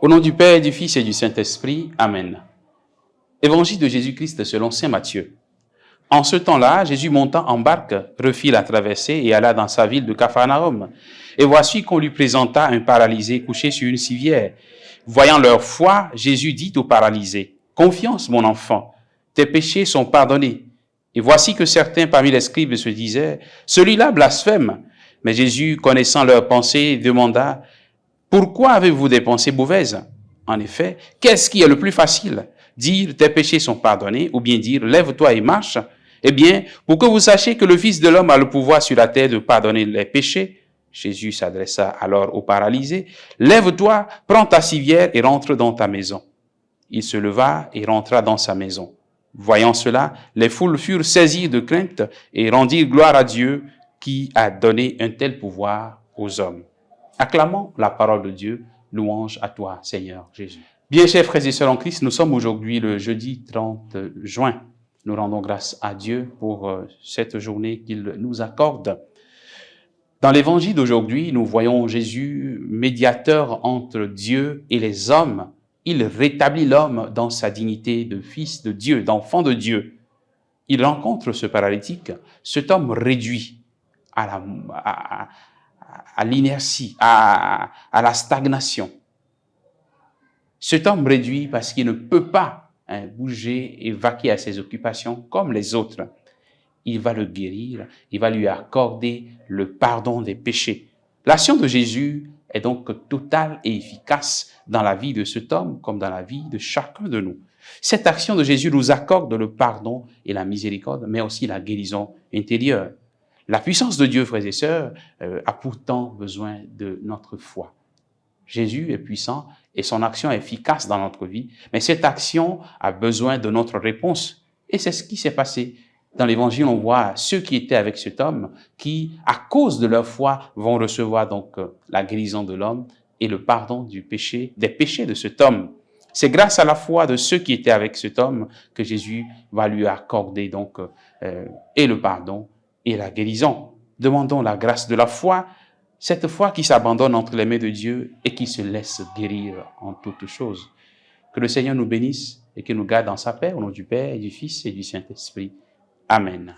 Au nom du Père, du Fils et du Saint-Esprit. Amen. Évangile de Jésus-Christ selon saint Matthieu. En ce temps-là, Jésus monta en barque, refit la traversée et alla dans sa ville de Capharnaüm. Et voici qu'on lui présenta un paralysé couché sur une civière. Voyant leur foi, Jésus dit au paralysé, « Confiance, mon enfant, tes péchés sont pardonnés. » Et voici que certains parmi les scribes se disaient, « Celui-là blasphème. » Mais Jésus, connaissant leurs pensées, demanda, « Pourquoi avez-vous des pensées mauvaises? En effet, qu'est-ce qui est le plus facile? Dire, tes péchés sont pardonnés, ou bien dire, lève-toi et marche? Eh bien, pour que vous sachiez que le Fils de l'homme a le pouvoir sur la terre de pardonner les péchés, Jésus s'adressa alors au paralysé, lève-toi, prends ta civière et rentre dans ta maison. Il se leva et rentra dans sa maison. Voyant cela, les foules furent saisies de crainte et rendirent gloire à Dieu qui a donné un tel pouvoir aux hommes. Acclamons la parole de Dieu, louange à toi, Seigneur Jésus. Bien, chers frères et sœurs en Christ, nous sommes aujourd'hui le jeudi 30 juin. Nous rendons grâce à Dieu pour cette journée qu'il nous accorde. Dans l'évangile d'aujourd'hui, nous voyons Jésus, médiateur entre Dieu et les hommes. Il rétablit l'homme dans sa dignité de fils de Dieu, d'enfant de Dieu. Il rencontre ce paralytique, cet homme réduit à l'inertie, à la stagnation. Cet homme réduit parce qu'il ne peut pas bouger et vaquer à ses occupations comme les autres. Il va le guérir, il va lui accorder le pardon des péchés. L'action de Jésus est donc totale et efficace dans la vie de cet homme comme dans la vie de chacun de nous. Cette action de Jésus nous accorde le pardon et la miséricorde, mais aussi la guérison intérieure. La puissance de Dieu, frères et sœurs, a pourtant besoin de notre foi. Jésus est puissant et son action est efficace dans notre vie, mais cette action a besoin de notre réponse. Et c'est ce qui s'est passé. Dans l'évangile, on voit ceux qui étaient avec cet homme qui, à cause de leur foi, vont recevoir donc la guérison de l'homme et le pardon des péchés de cet homme. C'est grâce à la foi de ceux qui étaient avec cet homme que Jésus va lui accorder donc et le pardon et la guérison. Demandons la grâce de la foi, cette foi qui s'abandonne entre les mains de Dieu et qui se laisse guérir en toutes choses. Que le Seigneur nous bénisse et qu'il nous garde dans sa paix, au nom du Père et du Fils et du Saint-Esprit. Amen.